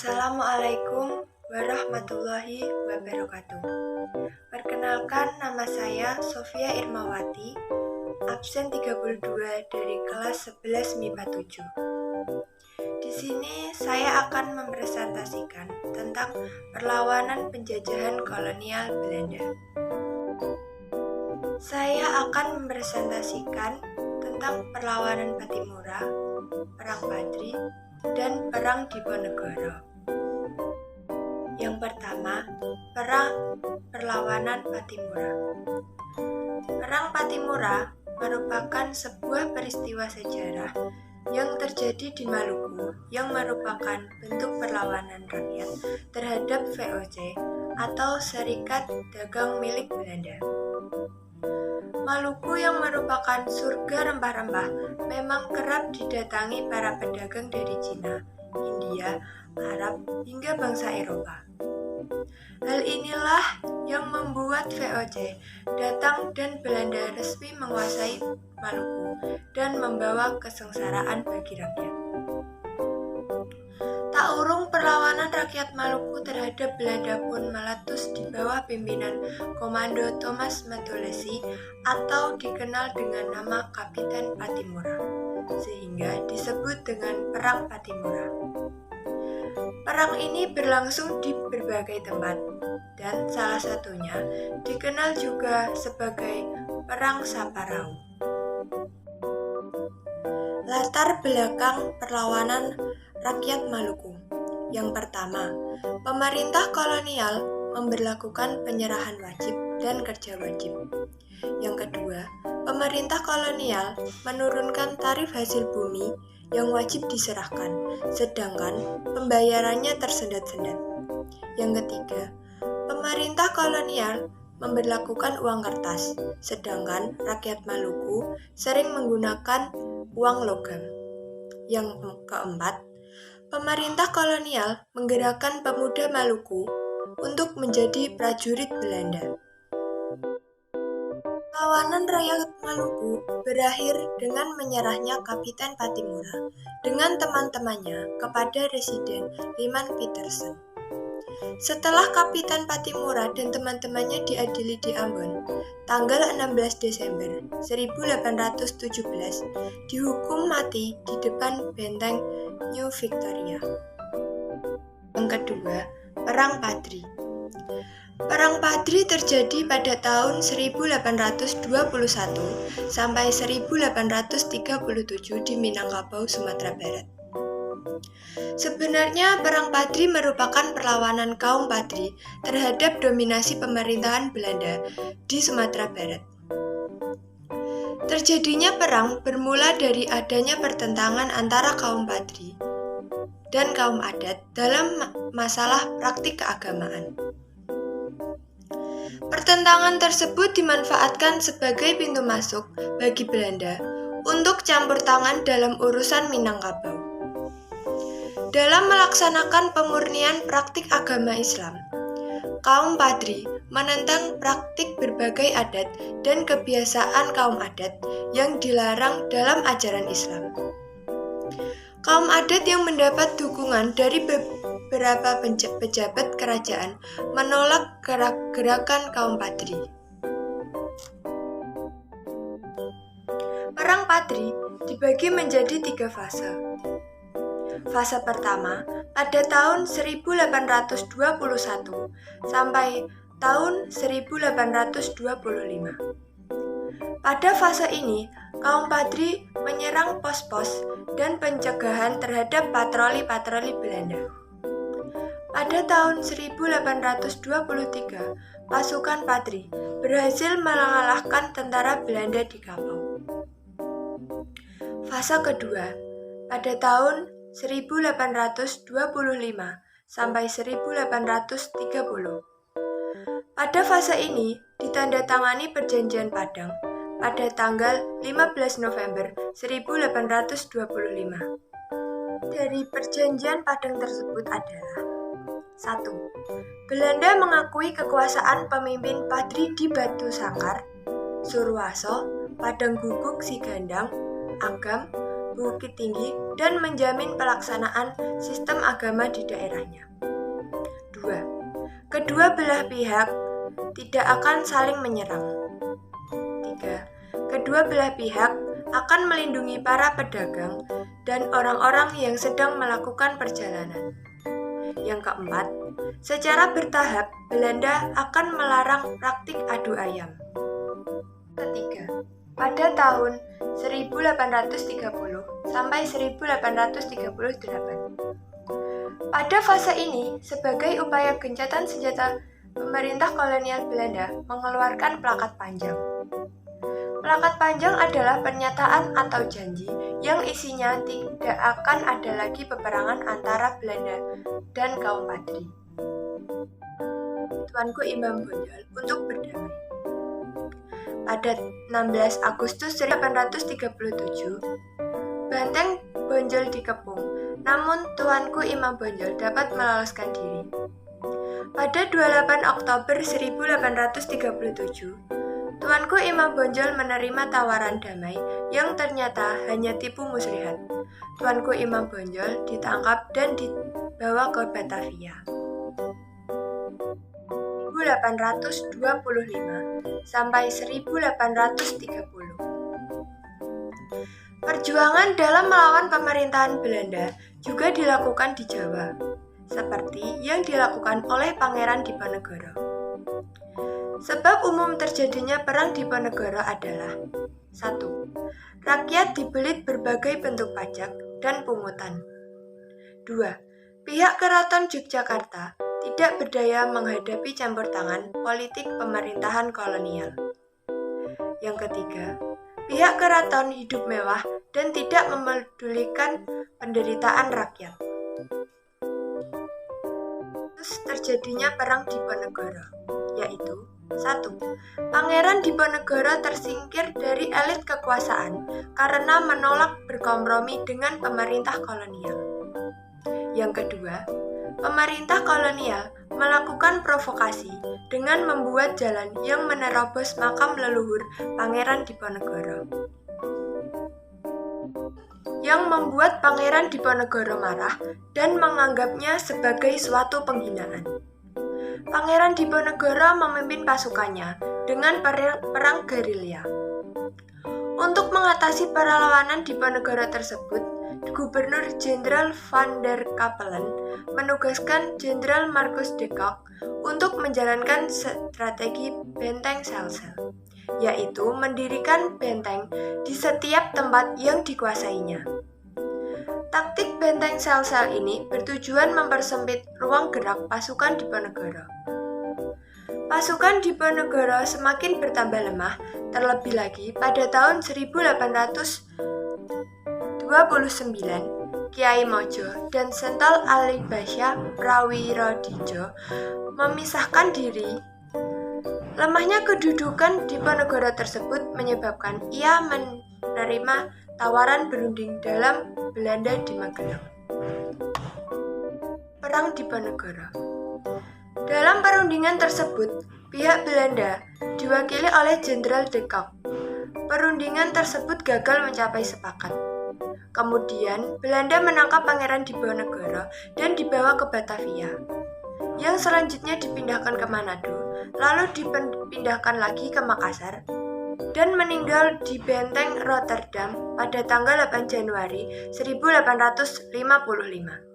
Assalamualaikum warahmatullahi wabarakatuh. Perkenalkan, nama saya Sofia Irmawati, absen 32 dari kelas 11 MIPA 7. Di sini saya akan mempresentasikan tentang perlawanan penjajahan kolonial Belanda. Saya akan mempresentasikan tentang perlawanan Pattimura, Perang Padri, dan Perang Diponegoro. Yang pertama, perlawanan Pattimura. Perang Pattimura merupakan sebuah peristiwa sejarah yang terjadi di Maluku yang merupakan bentuk perlawanan rakyat terhadap VOC atau Serikat Dagang milik Belanda. Maluku yang merupakan surga rempah-rempah memang kerap didatangi para pedagang dari Cina, India, Arab, hingga bangsa Eropa. Hal inilah yang membuat VOC datang dan Belanda resmi menguasai Maluku dan membawa kesengsaraan bagi rakyat. Tak urung perlawanan rakyat Maluku terhadap Belanda pun meletus di bawah pimpinan Komando Thomas Matulesi atau dikenal dengan nama Kapiten Pattimura, sehingga disebut dengan Perang Pattimura. Perang ini berlangsung di berbagai tempat, dan salah satunya dikenal juga sebagai Perang Saparau. Latar belakang perlawanan rakyat Maluku. Yang pertama, pemerintah kolonial memberlakukan penyerahan wajib dan kerja wajib. Yang kedua, pemerintah kolonial menurunkan tarif hasil bumi yang wajib diserahkan, sedangkan pembayarannya tersendat-sendat. Yang ketiga, pemerintah kolonial memberlakukan uang kertas, sedangkan rakyat Maluku sering menggunakan uang logam. Yang keempat, pemerintah kolonial menggerakkan pemuda Maluku untuk menjadi prajurit Belanda. Perlawanan rakyat Maluku berakhir dengan menyerahnya Kapiten Pattimura dengan teman-temannya kepada Residen Lyman Petersen. Setelah Kapiten Pattimura dan teman-temannya diadili di Ambon, tanggal 16 Desember 1817, dihukum mati di depan benteng New Victoria. Yang kedua, Perang Padri. Perang Padri terjadi pada tahun 1821 sampai 1837 di Minangkabau, Sumatera Barat. Sebenarnya Perang Padri merupakan perlawanan kaum Padri terhadap dominasi pemerintahan Belanda di Sumatera Barat. Terjadinya perang bermula dari adanya pertentangan antara kaum Padri dan kaum adat dalam masalah praktik keagamaan. Pertentangan tersebut dimanfaatkan sebagai pintu masuk bagi Belanda untuk campur tangan dalam urusan Minangkabau. Dalam melaksanakan pemurnian praktik agama Islam, kaum Padri menentang praktik berbagai adat dan kebiasaan kaum adat yang dilarang dalam ajaran Islam. Kaum adat yang mendapat dukungan dari beberapa pejabat kerajaan menolak gerakan kaum Padri. Perang Padri dibagi menjadi 3 fase. Fase pertama pada tahun 1821 sampai tahun 1825. Pada fase ini, kaum Padri menyerang pos-pos dan pencegahan terhadap patroli-patroli Belanda. Pada tahun 1823, pasukan Padri berhasil mengalahkan tentara Belanda di Kapau. Fase kedua, pada tahun 1825 sampai 1830. Pada fase ini ditandatangani Perjanjian Padang pada tanggal 15 November 1825. Dari Perjanjian Padang tersebut adalah 1. Belanda mengakui kekuasaan pemimpin Padri di Batu Sangkar, Surwaso, Padang Guguk Sigandang, Agam, Bukit Tinggi dan menjamin pelaksanaan sistem agama di daerahnya. 2. Kedua belah pihak tidak akan saling menyerang. 3. Kedua belah pihak akan melindungi para pedagang dan orang-orang yang sedang melakukan perjalanan. Yang keempat, secara bertahap Belanda akan melarang praktik adu ayam. Ketiga, pada tahun 1830 sampai 1838. Pada fase ini, sebagai upaya gencatan senjata, pemerintah kolonial Belanda mengeluarkan plakat panjang. Plakat panjang adalah pernyataan atau janji yang isinya tidak akan ada lagi peperangan antara Belanda dan kaum Padri. Tuanku Imam Bonjol untuk berdamai. Pada 16 Agustus 1837, benteng Bonjol dikepung, namun Tuanku Imam Bonjol dapat meloloskan diri. Pada 28 Oktober 1837, Tuanku Imam Bonjol menerima tawaran damai yang ternyata hanya tipu muslihat. Tuanku Imam Bonjol ditangkap dan dibawa ke Batavia. 1825 sampai 1830. Perjuangan dalam melawan pemerintahan Belanda juga dilakukan di Jawa, seperti yang dilakukan oleh Pangeran Diponegoro. Sebab umum terjadinya perang Diponegoro adalah 1. Rakyat dibelit berbagai bentuk pajak dan pungutan. 2. Pihak Keraton Yogyakarta tidak berdaya menghadapi campur tangan politik pemerintahan kolonial. Yang ketiga, pihak keraton hidup mewah dan tidak memedulikan penderitaan rakyat. Terus terjadinya perang Diponegoro, yaitu 1. Pangeran Diponegoro tersingkir dari elit kekuasaan karena menolak berkompromi dengan pemerintah kolonial. Yang kedua, pemerintah kolonial melakukan provokasi dengan membuat jalan yang menerobos makam leluhur Pangeran Diponegoro, yang membuat Pangeran Diponegoro marah dan menganggapnya sebagai suatu penghinaan. Pangeran Diponegoro memimpin pasukannya dengan perang gerilya. Untuk mengatasi perlawanan Diponegoro tersebut, Gubernur Jenderal Van der Capellen menugaskan Jenderal Marcus de Kock untuk menjalankan strategi benteng sel-sel, yaitu mendirikan benteng di setiap tempat yang dikuasainya. Taktik benteng sel-sel ini bertujuan mempersempit ruang gerak pasukan Diponegoro. Pasukan Diponegoro semakin bertambah lemah, terlebih lagi pada tahun 1829, Kiai Mojo dan Sentol Alibasya Prawirodijo memisahkan diri. Lemahnya kedudukan Diponegoro tersebut menyebabkan ia menerima tawaran berunding dalam Belanda di Magelang. Perang Diponegoro. Dalam perundingan tersebut, pihak Belanda diwakili oleh Jenderal de Kock. Perundingan tersebut gagal mencapai sepakat. Kemudian, Belanda menangkap Pangeran Diponegoro dan dibawa ke Batavia, yang selanjutnya dipindahkan ke Manado, lalu dipindahkan lagi ke Makassar, dan meninggal di Benteng Rotterdam pada tanggal 8 Januari 1855.